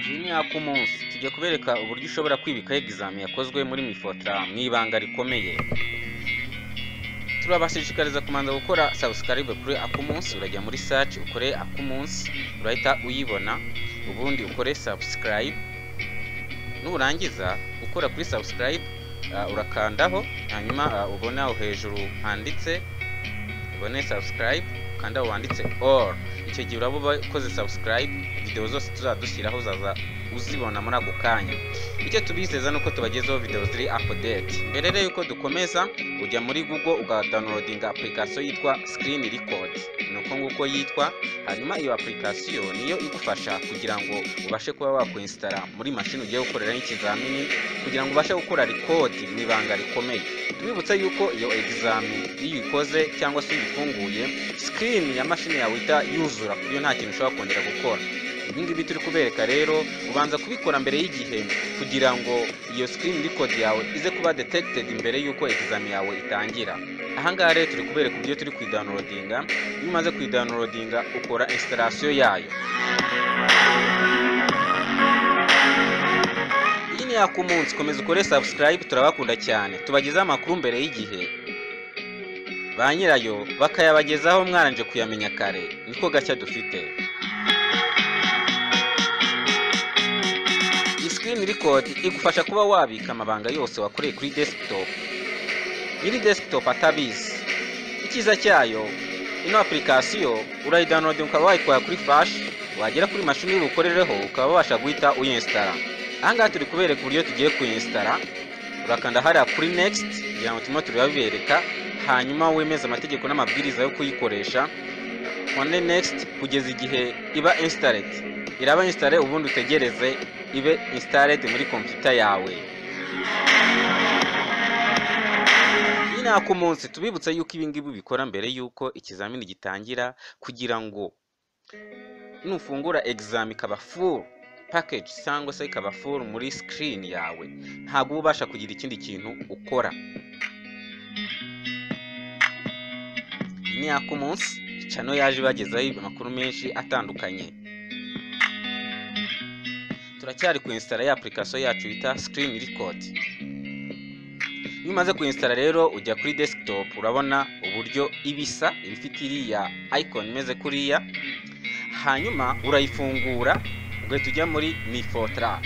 Iyi ni akumunsi tujya kubereka uburyo ushobora kwibikaho examen yakozwe muri Mifotra mu ibanga rikomeye. Turabashishikariza kumanza gukora subscribe kuri akumunsi, urajya muri search ukore akumunsi urahita uyibona, ubundi ukore subscribe. Nurangiza ukora kuri subscribe urakandaho, hanyuma ubona aho hejuru handitse ubone subscribe, kanda wanditse all. Icyo gihe uraba ukoze subscribe, video zose tuzadushyiraho uzaza uzibona muri ako kanya. Icyo tubizeza nuko tubagezaho video ziri update. Mbere rero yuko dukomeza, ujya muri Google ugadownloadinga application yitwa Screen Record. Nuko nguko yitwa, hanyuma iyo application niyo igufasha kugira ngo ubashe kuba wakwinstalla muri machine ugiye gukoreraho ikizamini, kugira ngo ubashe gukora record mu ibanga rikomeye. Tubibutsa yuko iyo examen iyo ikoze cyangwa se uyifunguye, screen ya machine yawe ita yuzura kuko nta kintu ushobora kongera gukora. Ibingibi turi kubereka rero ubanza kubikora mbere y'igihe kugira ngo iyo screen record yawe ize kuba detected mbere yuko examen yawe itangira. Ahangaha rero turi kubereka uburyo turi kuidownloadinga. Iyo umaze kuidownloadinga ukora installation yayo. Iyi ni akumunsi, komeza ukore subscribe, turabakunda cyane. Tubagezaho amakuru mbere y'igihe, ba nyirayo bakayabagezaho mwaranje kuyamenya kare. Niko gacya dufite. Screen record igufasha kuba wabika amabanga yose wakoreye kuri desktop. Nyiri desktop atabizi. Ikiza cyayo, ino application urayidownload ukaba wayikora kuri flash, wagera kuri machine y'ubukorereho ukaba wabasha guhita uyinstalla. Ahangaha turi kubereka uburyo tugiye kuyinstalla. Urakanda hariya kuri next kugira ngo turimo turabibereka, hanyuma wemeza amategeko n'amabwiriza yo kuyikoresha. One next kugeza igihe iba installed. Iraba installed, ubundi utegereze ibe installed muri computer yawe. Iyi ni akumunsi, tubibutsa yuko ibingibi bikora mbere yuko ikizamini gitangira, kugira ngo nufungura exam ikaba full package cyangwa se ikaba full muri screen yawe, ntabwo ubasha kugira ikindi kintu ukora. Iyi ni akumunsi, channel yaje bagezaho amakuru menshi atandukanye. Turacyari kuinstalla ya application yacu yita Screen Record. Iyo umaze kuinstalla rero ujya kuri desktop, urabona uburyo ibisa, ibifite iriya icon imeze kuriya. Hanyuma urayifungura ugahita ujya muri Mifotra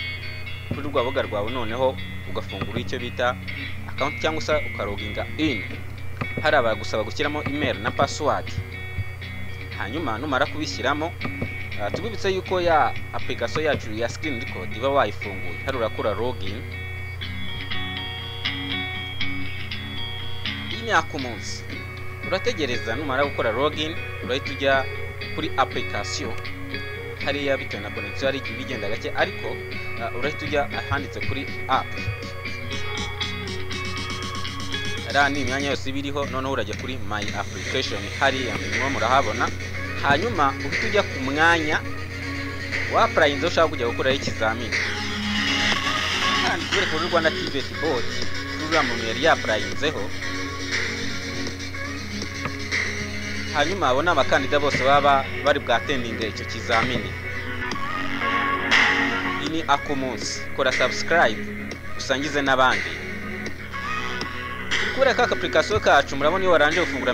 kuri rwaboga rwawe, noneho ugafungura icyo bita account cyangwa se ukaroginga in. Hari abagusaba gushyiramo email na password. Hanyuma numara kubishyiramo, tubibutse yuko ya application yacu ya Screen Record iba wayifunguye. Hari urakora login. Iyi ni akumunsi, urategereza numara gukora login urahita ujya kuri application. Hariya bitewe na connection ari bigenda gake, ariko urahita ujya ahanditse kuri app. Ni imyanya yose biriho, noneho urajya kuri my application, hariya murimo murahabona. Hanyuma uhita ujya ku mwanya wa applyinze ushaka kujya gukoraho ikizamini. Kandi kubera ko Rwanda TVET board program yari yapplyinzeho, hanyuma abona abakandida bose baba bari bwatendinga icyo kizamini. Iyi ni akumunsi, kora subscribe usangize n'abandi. Kubera ka application kacu murabona iyo waranje gufungura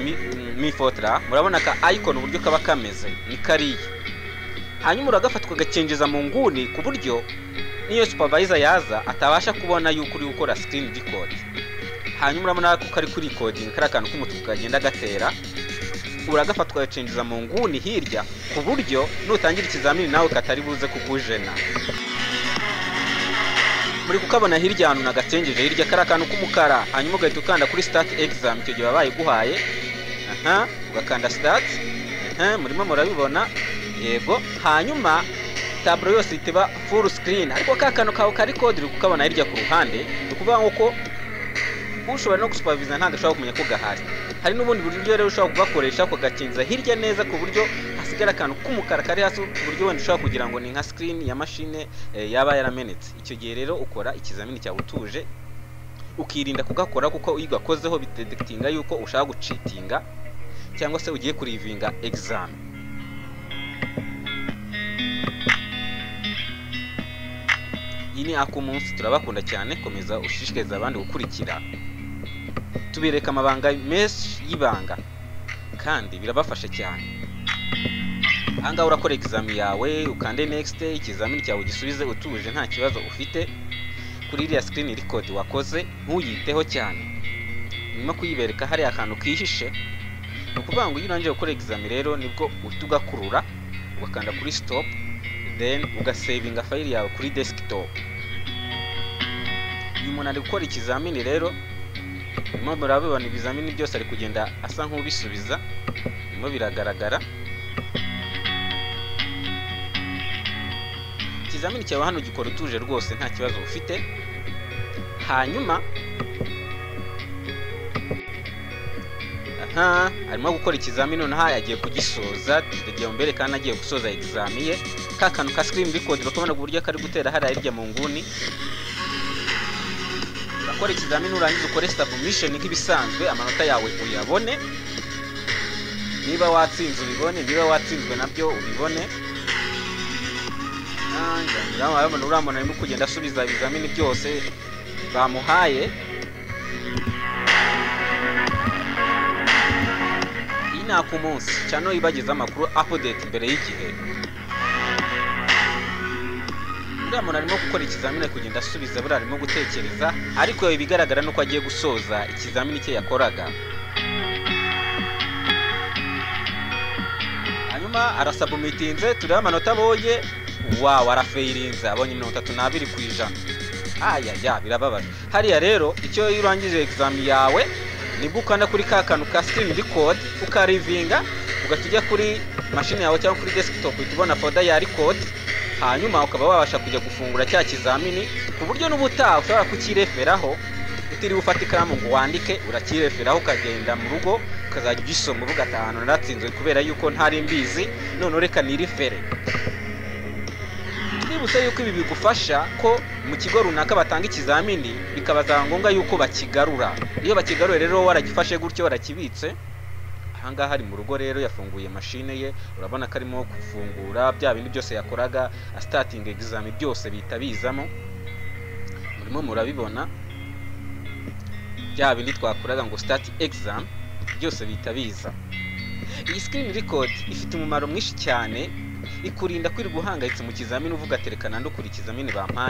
Mifotra, murabona ka icon uburyo kaba kameze ni kariya. Hanyuma uragafatwa gacengeza mu nguni ku buryo niyo supervisor yaza atabasha kubona yuko uri gukora screen record. Hanyuma urabona ko kari kuri recording, kari akantu k'umutuku kagenda gatera, uragafatwa gacengeza mu nguni hirya ku buryo nutangira ikizamini nawe katari buze kukujena. Muri kukabona hirya hano nagacengeje hirya, kari akantu k'umukara. Hanyuma ugahita ukanda kuri start exam, icyo gihe babaye guhaye. Ugakanda start. Murimo murabibona, yego. Hanyuma tableau yose iteba full screen, ariko ka kantu kawe kari code uri kukabona hirya ku ruhande. Ukuvuga ngo ushobora no gusupervisa ntabwo ushobora kumenya ko gahari. Hari n'ubundi buryo rero ushobora kugakoresha ko gakinza hirya neza ku buryo hasigara akantu k'umukara kari hasi, ku buryo wenda ushobora kugira ngo ni nka screen ya machine yaba yaramenetse. Icyo gihe rero ukora ikizamini cyawe utuje, ukirinda kugakora kuko iyo ugakozeho bitedectinga yuko ushaka gucitinga cyangwa se ugiye kurivinga exam. Iyi ni Akumunsi, turabakunda cyane, komeza ushishikariza abandi gukurikira. Tubereka amabanga menshi y'ibanga kandi birabafasha cyane. Ahangaha urakora examen yawe, ukande next, ikizamini cyawe gisubize utuje nta kibazo ufite. Kuri iriya screen record wakoze ntuyiteho cyane, nyuma kuyibereka hari akantu kihishe. Ukuvuga ngo iyo urangije gukora examen rero nibwo uhita ugakurura ugakanda kuri stop, then ugasavinga file yawe kuri desktop. Uyu muntu ari gukora ikizamini rero, nyuma murabibona ibizamini byose ari kugenda asa nk'ubisubiza, nyuma biragaragara. Ikizamini cyawe hano gikora utuje rwose nta kibazo ufite. Hanyuma arimo gukora ikizamini noneho yagiye kugisoza. Tugiye mbere kandi agiye gusoza examen ye. Ka kantu ka screen record urakabona uburyo kari gutera hariya hirya mu nguni. Urakora ikizamini urangiza ukore submission nk'ibisanzwe, amanota yawe uyabone. Niba watsinze ubibone, niba watsinzwe nabyo ubibone. Urabona arimo kugenda asubiza ibizamini byose bamuhaye. Iyi ni Akumunsi, cyane ibageza amakuru update mbere y'igihe. Uriya muntu arimo gukora ikizamini kugenda asubiza, buriya arimo gutekereza, ariko ibigaragara nuko agiye gusoza ikizamini cye yakoraga. Hanyuma arasubmitinze, tureba amanota abonye. Wow, arafeirinze, abonye 32%. Birababaje. Hariya rero icyo urangije examen yawe nibwo ukanda kuri ka kantu ka screen record ukarivinga, ugatujya kuri machine yawe cyangwa kuri desktop utubona folder ya record. Hanyuma ukaba wabasha kujya gufungura cya kizamini ku buryo n'ubutaha ushobora kukireferaho utiri ufata ikaramu ngo wandike, urakireferaho ukagenda mu rugo ukazajya ugisoma ugatahana naratsinzwe kubera yuko ntari mbizi, none reka nirifere. Nibutse yuko ibi bigufasha ko mu kigo runaka batanga ikizamini bikabaza ngombwa yuko bakigarura. Iyo bakigaruye rero waragifashe gutyo warakibitse. Ahangaha hari mu rugo rero yafunguye machine ye, urabona ko arimo kufungura bya bindi byose yakoraga starting exam byose bita bizamo. Murimo murabibona bya bindi twakoraga ngo start exam byose bita biza. Iyi screen record ifite umumaro mwinshi cyane, ikurinda kwirirwa uhangayitse mu kizamini uvuga terekana ndukura ikizamini bampaye.